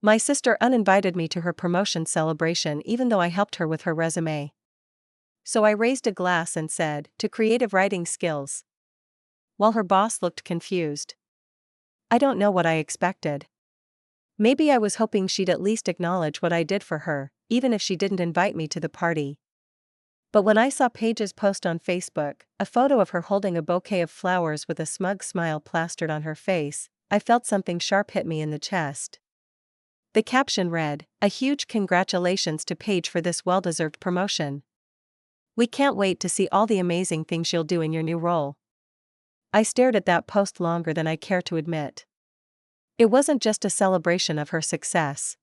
My sister uninvited me to her promotion celebration even though I helped her with her resume. So I raised a glass and said, "To creative writing skills." While her boss looked confused. I don't know what I expected. Maybe I was hoping she'd at least acknowledge what I did for her, even if she didn't invite me to the party. But when I saw Paige's post on Facebook, a photo of her holding a bouquet of flowers with a smug smile plastered on her face, I felt something sharp hit me in the chest. The caption read, "A huge congratulations to Paige for this well-deserved promotion. We can't wait to see all the amazing things you'll do in your new role." I stared at that post longer than I care to admit. It wasn't just a celebration of her success.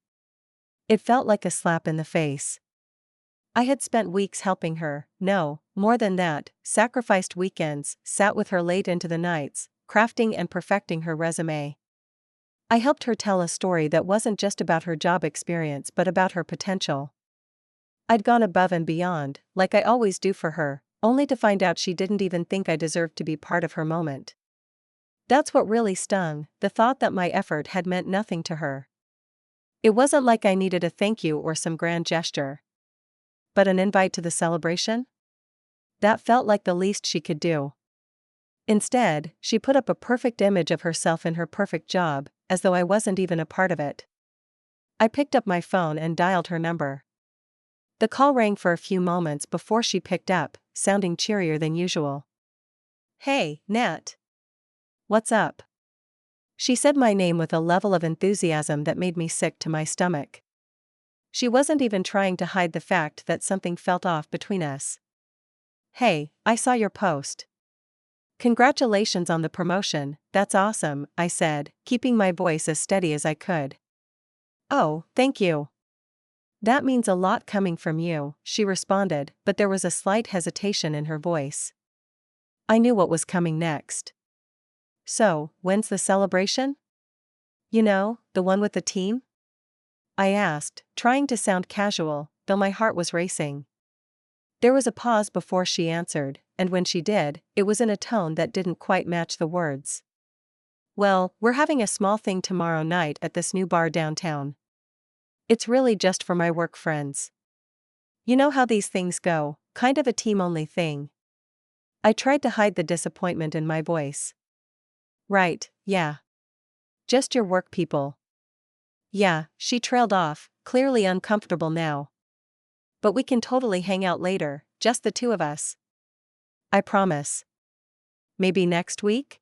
It felt like a slap in the face. I had spent weeks helping her, no, more than that, sacrificed weekends, sat with her late into the nights, crafting and perfecting her resume. I helped her tell a story that wasn't just about her job experience but about her potential. I'd gone above and beyond, like I always do for her, only to find out she didn't even think I deserved to be part of her moment. That's what really stung, the thought that my effort had meant nothing to her. It wasn't like I needed a thank you or some grand gesture. But an invite to the celebration? That felt like the least she could do. Instead, she put up a perfect image of herself in her perfect job, as though I wasn't even a part of it. I picked up my phone and dialed her number. The call rang for a few moments before she picked up, sounding cheerier than usual. "Hey, Nat. What's up?" She said my name with a level of enthusiasm that made me sick to my stomach. She wasn't even trying to hide the fact that something felt off between us. "Hey, I saw your post. Congratulations on the promotion, that's awesome," I said, keeping my voice as steady as I could. "Oh, thank you. That means a lot coming from you," she responded, but there was a slight hesitation in her voice. I knew what was coming next. "So, when's the celebration? You know, the one with the team?" I asked, trying to sound casual, though my heart was racing. There was a pause before she answered, and when she did, it was in a tone that didn't quite match the words. "Well, we're having a small thing tomorrow night at this new bar downtown. It's really just for my work friends. You know how these things go, kind of a team-only thing." I tried to hide the disappointment in my voice. "Right, yeah. Just your work people." "Yeah," she trailed off, clearly uncomfortable now. "But we can totally hang out later, just the two of us." "I promise." "Maybe next week?"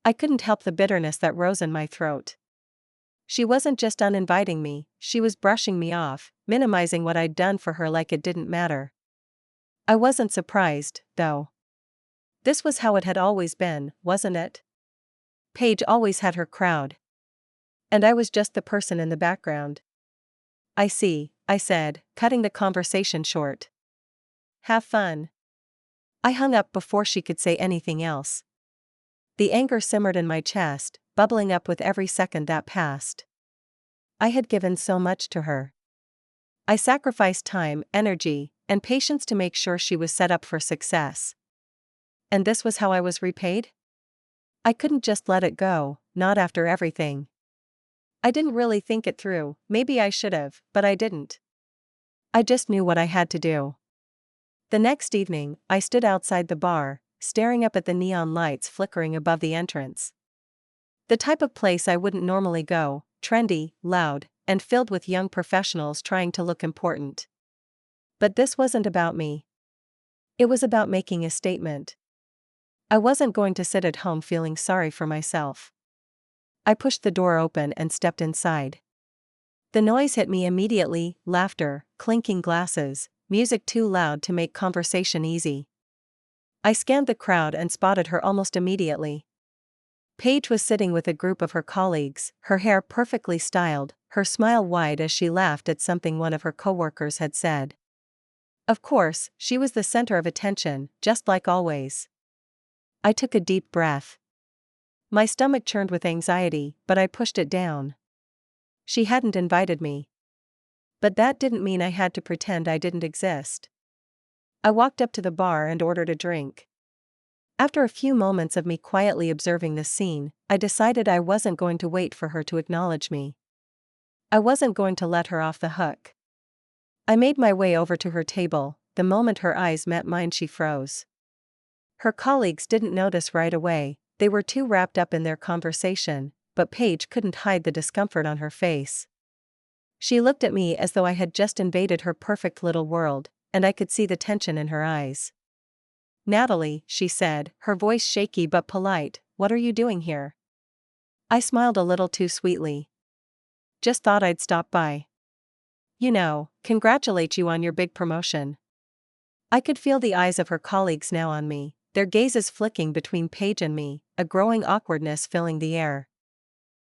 I couldn't help the bitterness that rose in my throat. She wasn't just uninviting me, she was brushing me off, minimizing what I'd done for her like it didn't matter. I wasn't surprised, though. This was how it had always been, wasn't it? Paige always had her crowd. And I was just the person in the background. "I see," I said, cutting the conversation short. "Have fun." I hung up before she could say anything else. The anger simmered in my chest, bubbling up with every second that passed. I had given so much to her. I sacrificed time, energy, and patience to make sure she was set up for success. And this was how I was repaid? I couldn't just let it go, not after everything. I didn't really think it through, maybe I should have, but I didn't. I just knew what I had to do. The next evening, I stood outside the bar, staring up at the neon lights flickering above the entrance. The type of place I wouldn't normally go, trendy, loud, and filled with young professionals trying to look important. But this wasn't about me. It was about making a statement. I wasn't going to sit at home feeling sorry for myself. I pushed the door open and stepped inside. The noise hit me immediately, laughter, clinking glasses, music too loud to make conversation easy. I scanned the crowd and spotted her almost immediately. Paige was sitting with a group of her colleagues, her hair perfectly styled, her smile wide as she laughed at something one of her coworkers had said. Of course, she was the center of attention, just like always. I took a deep breath. My stomach churned with anxiety, but I pushed it down. She hadn't invited me. But that didn't mean I had to pretend I didn't exist. I walked up to the bar and ordered a drink. After a few moments of me quietly observing the scene, I decided I wasn't going to wait for her to acknowledge me. I wasn't going to let her off the hook. I made my way over to her table. The moment her eyes met mine, she froze. Her colleagues didn't notice right away, they were too wrapped up in their conversation, but Paige couldn't hide the discomfort on her face. She looked at me as though I had just invaded her perfect little world, and I could see the tension in her eyes. "Natalie," she said, her voice shaky but polite, "what are you doing here?" I smiled a little too sweetly. "Just thought I'd stop by. Congratulate you on your big promotion." I could feel the eyes of her colleagues now on me, their gazes flicking between Paige and me, a growing awkwardness filling the air.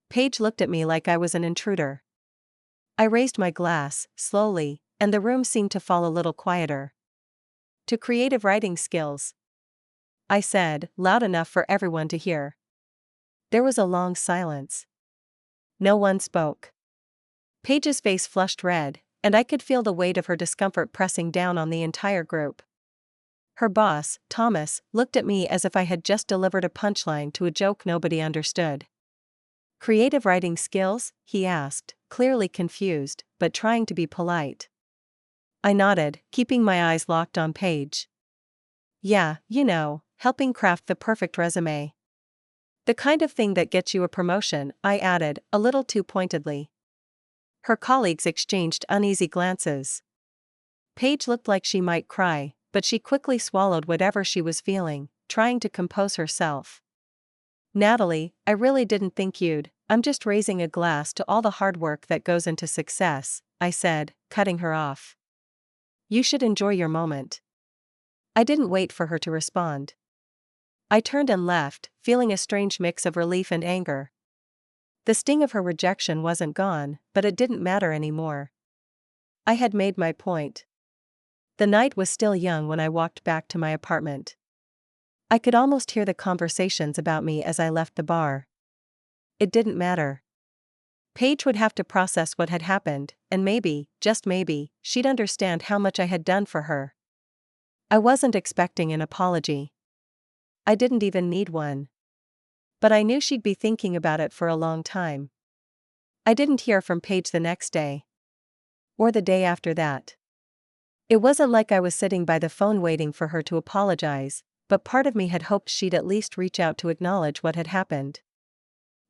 Paige looked at me like I was an intruder. I raised my glass, slowly, and the room seemed to fall a little quieter. "To creative writing skills," I said, loud enough for everyone to hear. There was a long silence. No one spoke. Paige's face flushed red, and I could feel the weight of her discomfort pressing down on the entire group. Her boss, Thomas, looked at me as if I had just delivered a punchline to a joke nobody understood. "Creative writing skills?" he asked, clearly confused, but trying to be polite. I nodded, keeping my eyes locked on Paige. "Yeah, helping craft the perfect resume. The kind of thing that gets you a promotion," I added, a little too pointedly. Her colleagues exchanged uneasy glances. Paige looked like she might cry, but she quickly swallowed whatever she was feeling, trying to compose herself. "Natalie, I really didn't think you'd. I'm just raising a glass to all the hard work that goes into success," I said, cutting her off. "You should enjoy your moment." I didn't wait for her to respond. I turned and left, feeling a strange mix of relief and anger. The sting of her rejection wasn't gone, but it didn't matter anymore. I had made my point. The night was still young when I walked back to my apartment. I could almost hear the conversations about me as I left the bar. It didn't matter. Paige would have to process what had happened, and maybe, just maybe, she'd understand how much I had done for her. I wasn't expecting an apology. I didn't even need one. But I knew she'd be thinking about it for a long time. I didn't hear from Paige the next day. Or the day after that. It wasn't like I was sitting by the phone waiting for her to apologize, but part of me had hoped she'd at least reach out to acknowledge what had happened.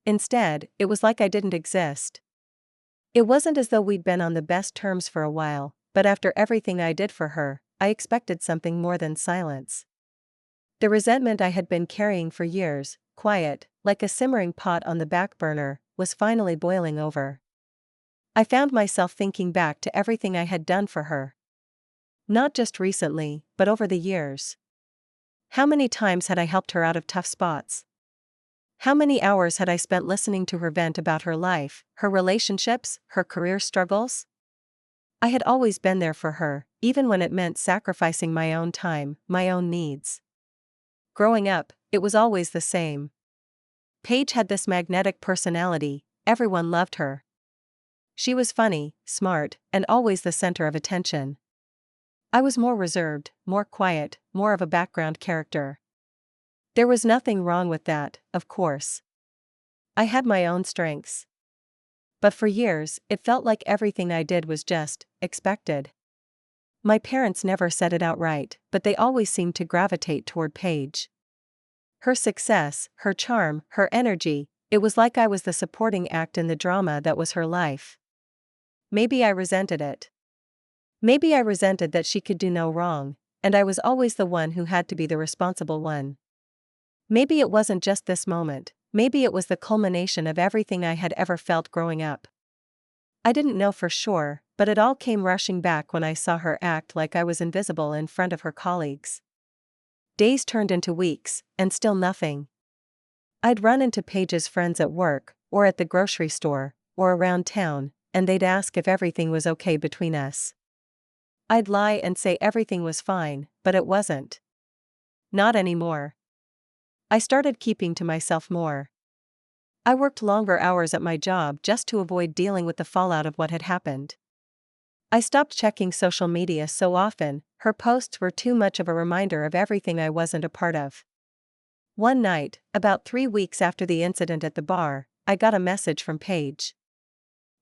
Instead, it was like I didn't exist. It wasn't as though we'd been on the best terms for a while, but after everything I did for her, I expected something more than silence. The resentment I had been carrying for years, quiet, like a simmering pot on the back burner, was finally boiling over. I found myself thinking back to everything I had done for her. Not just recently, but over the years. How many times had I helped her out of tough spots? How many hours had I spent listening to her vent about her life, her relationships, her career struggles? I had always been there for her, even when it meant sacrificing my own time, my own needs. Growing up, it was always the same. Paige had this magnetic personality, everyone loved her. She was funny, smart, and always the center of attention. I was more reserved, more quiet, more of a background character. There was nothing wrong with that, of course. I had my own strengths. But for years, it felt like everything I did was just expected. My parents never said it outright, but they always seemed to gravitate toward Paige. Her success, her charm, her energy, it was like I was the supporting act in the drama that was her life. Maybe I resented it. Maybe I resented that she could do no wrong, and I was always the one who had to be the responsible one. Maybe it wasn't just this moment, maybe it was the culmination of everything I had ever felt growing up. I didn't know for sure, but it all came rushing back when I saw her act like I was invisible in front of her colleagues. Days turned into weeks, and still nothing. I'd run into Paige's friends at work, or at the grocery store, or around town, and they'd ask if everything was okay between us. I'd lie and say everything was fine, but it wasn't. Not anymore. I started keeping to myself more. I worked longer hours at my job just to avoid dealing with the fallout of what had happened. I stopped checking social media so often, her posts were too much of a reminder of everything I wasn't a part of. One night, about 3 weeks after the incident at the bar, I got a message from Paige.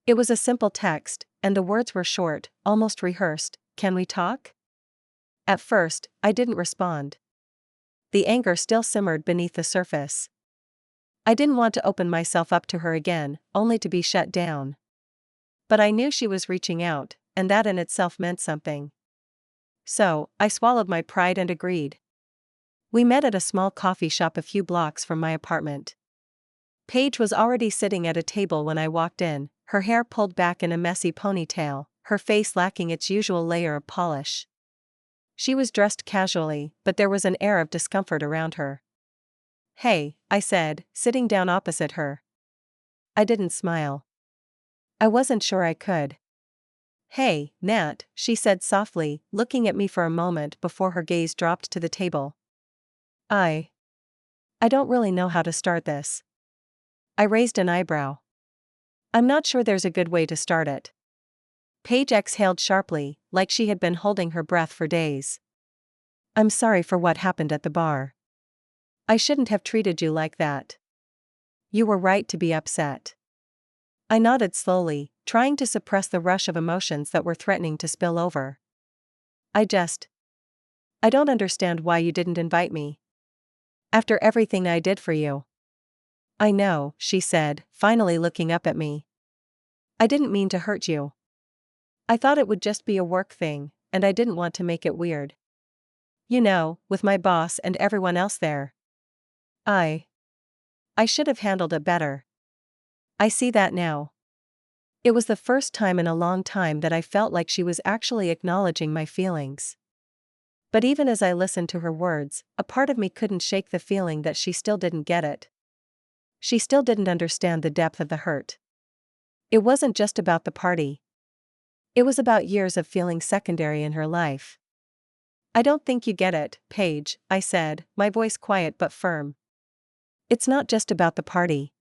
It was a simple text, and the words were short, almost rehearsed. Can we talk? At first, I didn't respond. The anger still simmered beneath the surface. I didn't want to open myself up to her again, only to be shut down. But I knew she was reaching out, and that in itself meant something. So, I swallowed my pride and agreed. We met at a small coffee shop a few blocks from my apartment. Paige was already sitting at a table when I walked in, her hair pulled back in a messy ponytail, her face lacking its usual layer of polish. She was dressed casually, but there was an air of discomfort around her. "Hey," I said, sitting down opposite her. I didn't smile. I wasn't sure I could. "Hey, Nat," she said softly, looking at me for a moment before her gaze dropped to the table. I don't really know how to start this." I raised an eyebrow. "I'm not sure there's a good way to start it." Paige exhaled sharply, like she had been holding her breath for days. "I'm sorry for what happened at the bar. I shouldn't have treated you like that. You were right to be upset." I nodded slowly, trying to suppress the rush of emotions that were threatening to spill over. I don't understand why you didn't invite me. After everything I did for you." "I know," she said, finally looking up at me. "I didn't mean to hurt you. I thought it would just be a work thing, and I didn't want to make it weird. You know, with my boss and everyone else there. I should have handled it better. I see that now." It was the first time in a long time that I felt like she was actually acknowledging my feelings. But even as I listened to her words, a part of me couldn't shake the feeling that she still didn't get it. She still didn't understand the depth of the hurt. It wasn't just about the party. It was about years of feeling secondary in her life. "I don't think you get it, Paige," I said, my voice quiet but firm. "It's not just about the party.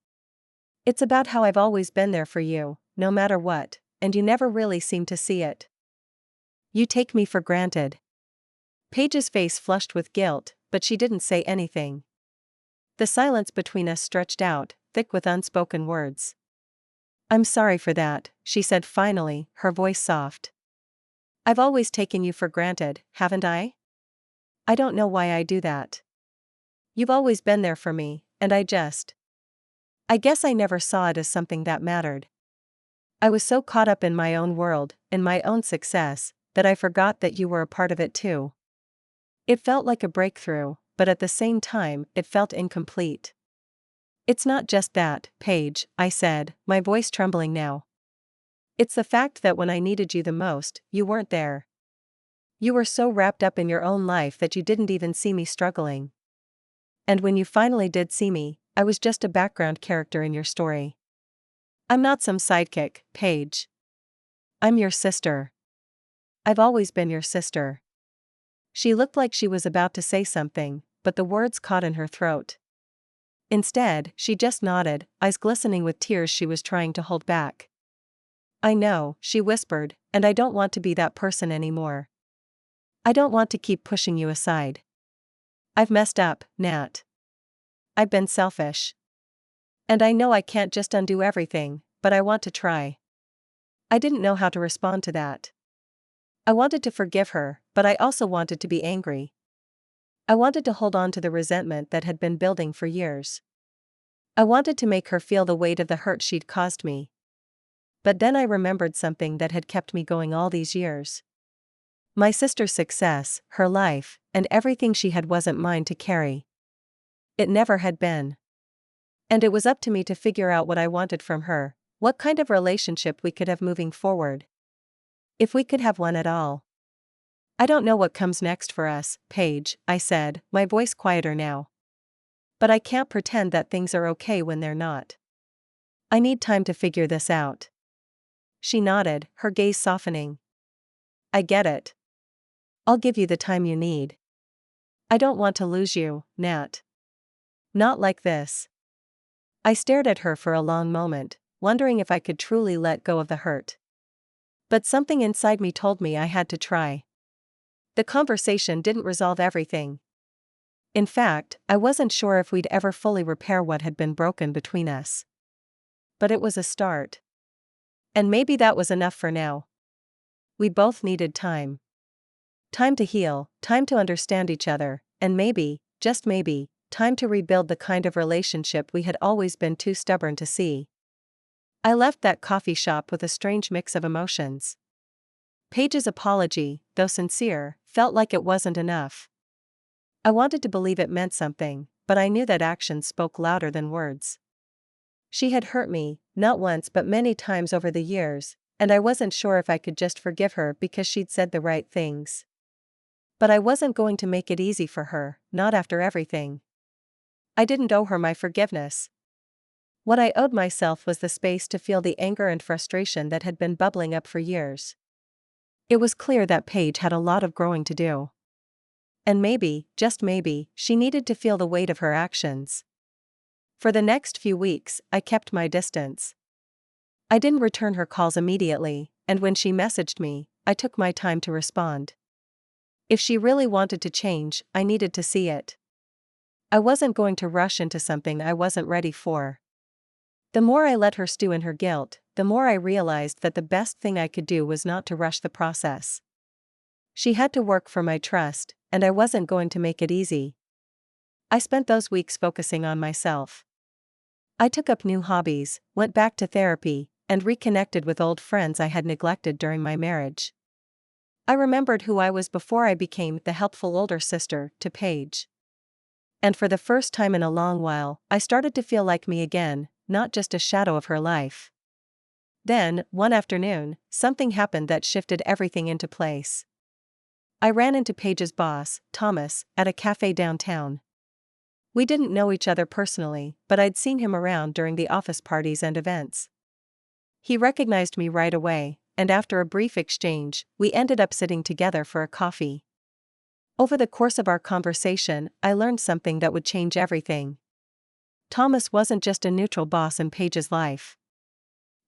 It's about how I've always been there for you, no matter what, and you never really seem to see it. You take me for granted." Paige's face flushed with guilt, but she didn't say anything. The silence between us stretched out, thick with unspoken words. "I'm sorry for that," she said finally, her voice soft. "I've always taken you for granted, haven't I? I don't know why I do that. You've always been there for me, and I guess I never saw it as something that mattered. I was so caught up in my own world, in my own success, that I forgot that you were a part of it too." It felt like a breakthrough, but at the same time, it felt incomplete. "It's not just that, Paige," I said, my voice trembling now. "It's the fact that when I needed you the most, you weren't there. You were so wrapped up in your own life that you didn't even see me struggling. And when you finally did see me, I was just a background character in your story. I'm not some sidekick, Paige. I'm your sister. I've always been your sister." She looked like she was about to say something, but the words caught in her throat. Instead, she just nodded, eyes glistening with tears she was trying to hold back. "I know," she whispered, "and I don't want to be that person anymore. I don't want to keep pushing you aside. I've messed up, Nat. I've been selfish. And I know I can't just undo everything, but I want to try." I didn't know how to respond to that. I wanted to forgive her, but I also wanted to be angry. I wanted to hold on to the resentment that had been building for years. I wanted to make her feel the weight of the hurt she'd caused me. But then I remembered something that had kept me going all these years. My sister's success, her life, and everything she had wasn't mine to carry. It never had been. And it was up to me to figure out what I wanted from her, what kind of relationship we could have moving forward. If we could have one at all. "I don't know what comes next for us, Paige," I said, my voice quieter now. "But I can't pretend that things are okay when they're not. I need time to figure this out." She nodded, her gaze softening. "I get it. I'll give you the time you need. I don't want to lose you, Nat. Not like this." I stared at her for a long moment, wondering if I could truly let go of the hurt. But something inside me told me I had to try. The conversation didn't resolve everything. In fact, I wasn't sure if we'd ever fully repair what had been broken between us. But it was a start. And maybe that was enough for now. We both needed time. Time to heal, time to understand each other, and maybe, just maybe, time to rebuild the kind of relationship we had always been too stubborn to see. I left that coffee shop with a strange mix of emotions. Paige's apology, though sincere, felt like it wasn't enough. I wanted to believe it meant something, but I knew that actions spoke louder than words. She had hurt me, not once but many times over the years, and I wasn't sure if I could just forgive her because she'd said the right things. But I wasn't going to make it easy for her, not after everything. I didn't owe her my forgiveness. What I owed myself was the space to feel the anger and frustration that had been bubbling up for years. It was clear that Paige had a lot of growing to do. And maybe, just maybe, she needed to feel the weight of her actions. For the next few weeks, I kept my distance. I didn't return her calls immediately, and when she messaged me, I took my time to respond. If she really wanted to change, I needed to see it. I wasn't going to rush into something I wasn't ready for. The more I let her stew in her guilt, the more I realized that the best thing I could do was not to rush the process. She had to work for my trust, and I wasn't going to make it easy. I spent those weeks focusing on myself. I took up new hobbies, went back to therapy, and reconnected with old friends I had neglected during my marriage. I remembered who I was before I became the helpful older sister to Paige. And for the first time in a long while, I started to feel like me again, not just a shadow of her life. Then, one afternoon, something happened that shifted everything into place. I ran into Paige's boss, Thomas, at a cafe downtown. We didn't know each other personally, but I'd seen him around during the office parties and events. He recognized me right away, and after a brief exchange, we ended up sitting together for a coffee. Over the course of our conversation, I learned something that would change everything. Thomas wasn't just a neutral boss in Paige's life.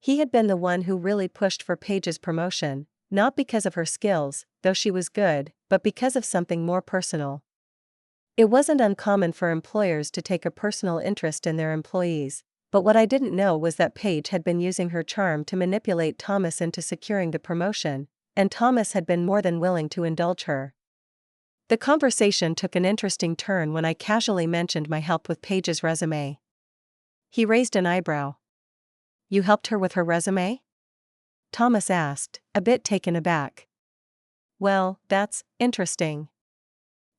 He had been the one who really pushed for Paige's promotion, not because of her skills, though she was good, but because of something more personal. It wasn't uncommon for employers to take a personal interest in their employees, but what I didn't know was that Paige had been using her charm to manipulate Thomas into securing the promotion, and Thomas had been more than willing to indulge her. The conversation took an interesting turn when I casually mentioned my help with Paige's resume. He raised an eyebrow. "You helped her with her resume?" Thomas asked, a bit taken aback. "Well, that's interesting."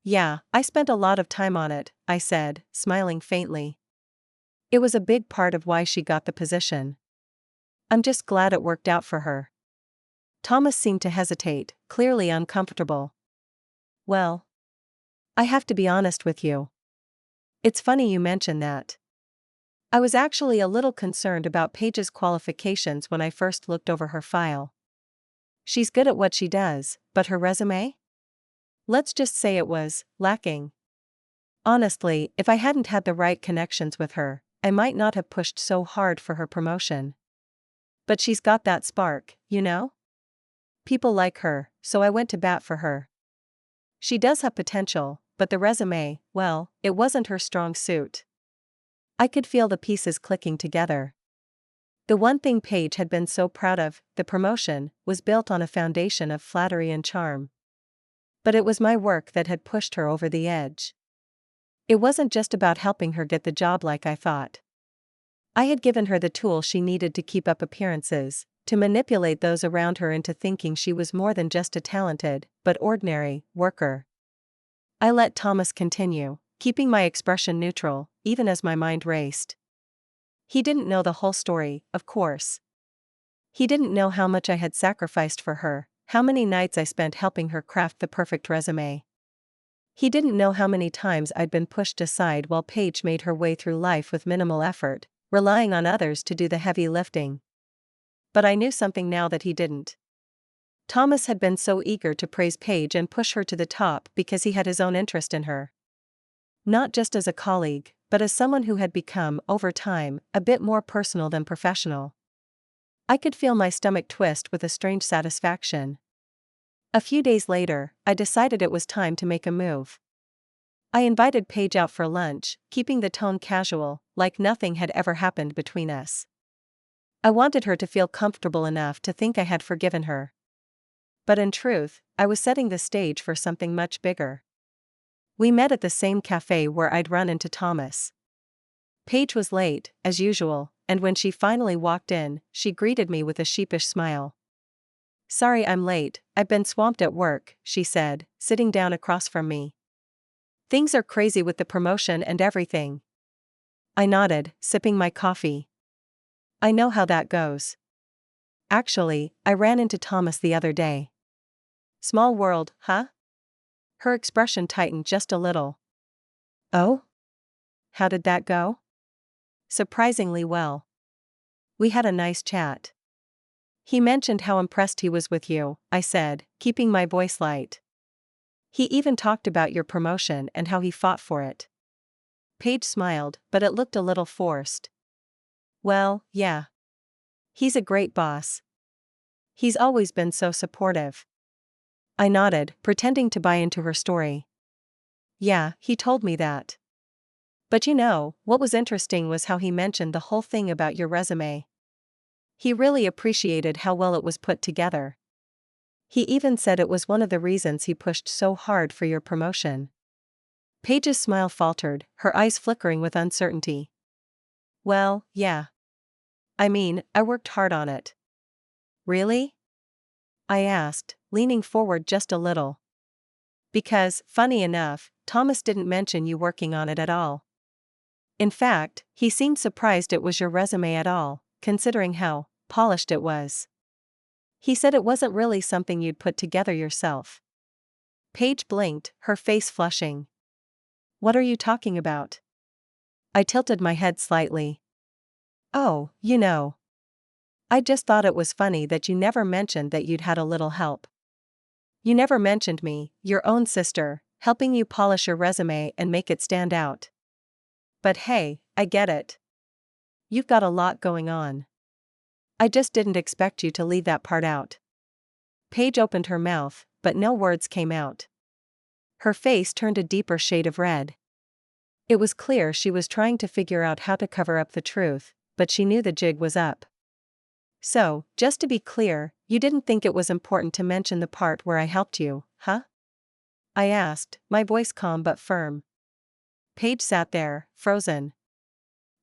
"Yeah, I spent a lot of time on it," I said, smiling faintly. "It was a big part of why she got the position. I'm just glad it worked out for her." Thomas seemed to hesitate, clearly uncomfortable. "Well, I have to be honest with you. It's funny you mention that. I was actually a little concerned about Paige's qualifications when I first looked over her file. She's good at what she does, but her resume? Let's just say it was lacking. Honestly, if I hadn't had the right connections with her, I might not have pushed so hard for her promotion. But she's got that spark, you know? People like her, so I went to bat for her. She does have potential, but the resume, well, it wasn't her strong suit." I could feel the pieces clicking together. The one thing Paige had been so proud of, the promotion, was built on a foundation of flattery and charm. But it was my work that had pushed her over the edge. It wasn't just about helping her get the job like I thought. I had given her the tools she needed to keep up appearances, to manipulate those around her into thinking she was more than just a talented, but ordinary, worker. I let Thomas continue, keeping my expression neutral, even as my mind raced. He didn't know the whole story, of course. He didn't know how much I had sacrificed for her, how many nights I spent helping her craft the perfect resume. He didn't know how many times I'd been pushed aside while Paige made her way through life with minimal effort, relying on others to do the heavy lifting. But I knew something now that he didn't. Thomas had been so eager to praise Paige and push her to the top because he had his own interest in her. Not just as a colleague, but as someone who had become, over time, a bit more personal than professional. I could feel my stomach twist with a strange satisfaction. A few days later, I decided it was time to make a move. I invited Paige out for lunch, keeping the tone casual, like nothing had ever happened between us. I wanted her to feel comfortable enough to think I had forgiven her. But in truth, I was setting the stage for something much bigger. We met at the same cafe where I'd run into Thomas. Paige was late, as usual, and when she finally walked in, she greeted me with a sheepish smile. "Sorry I'm late, I've been swamped at work," she said, sitting down across from me. "Things are crazy with the promotion and everything." I nodded, sipping my coffee. "I know how that goes. Actually, I ran into Thomas the other day." "Small world, huh?" Her expression tightened just a little. "Oh? How did that go?" "Surprisingly well. We had a nice chat. He mentioned how impressed he was with you," I said, keeping my voice light. "He even talked about your promotion and how he fought for it." Paige smiled, but it looked a little forced. "Well, yeah. He's a great boss. He's always been so supportive." I nodded, pretending to buy into her story. "Yeah, he told me that. But what was interesting was how he mentioned the whole thing about your resume. He really appreciated how well it was put together. He even said it was one of the reasons he pushed so hard for your promotion." Paige's smile faltered, her eyes flickering with uncertainty. "Well, yeah. I mean, I worked hard on it." "Really?" I asked, leaning forward just a little. "Because, funny enough, Thomas didn't mention you working on it at all. In fact, he seemed surprised it was your resume at all, considering how polished it was. He said it wasn't really something you'd put together yourself." Paige blinked, her face flushing. "What are you talking about?" I tilted my head slightly. "Oh, I just thought it was funny that you never mentioned that you'd had a little help. You never mentioned me, your own sister, helping you polish your resume and make it stand out. But hey, I get it. You've got a lot going on. I just didn't expect you to leave that part out." Paige opened her mouth, but no words came out. Her face turned a deeper shade of red. It was clear she was trying to figure out how to cover up the truth, but she knew the jig was up. "So, just to be clear, you didn't think it was important to mention the part where I helped you, huh?" I asked, my voice calm but firm. Paige sat there, frozen.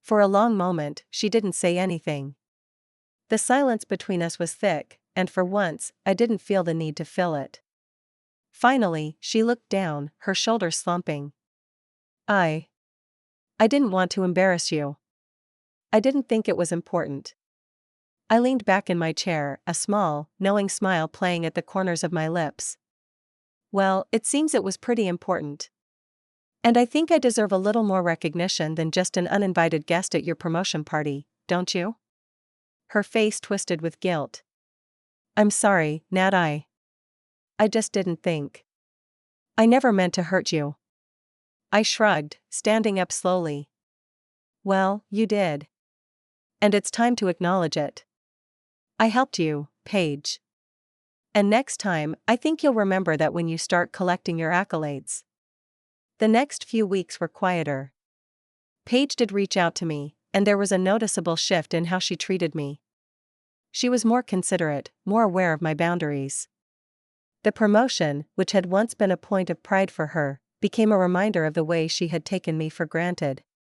For a long moment, she didn't say anything. The silence between us was thick, and for once, I didn't feel the need to fill it. Finally, she looked down, her shoulders slumping. I didn't want to embarrass you. I didn't think it was important." I leaned back in my chair, a small, knowing smile playing at the corners of my lips. "Well, it seems it was pretty important. And I think I deserve a little more recognition than just an uninvited guest at your promotion party, don't you?" Her face twisted with guilt. "I'm sorry, Nat. I just didn't think. I never meant to hurt you." I shrugged, standing up slowly. "Well, you did. And it's time to acknowledge it. I helped you, Paige. And next time, I think you'll remember that when you start collecting your accolades." The next few weeks were quieter. Paige did reach out to me, and there was a noticeable shift in how she treated me. She was more considerate, more aware of my boundaries. The promotion, which had once been a point of pride for her, became a reminder of the way she had taken me for granted.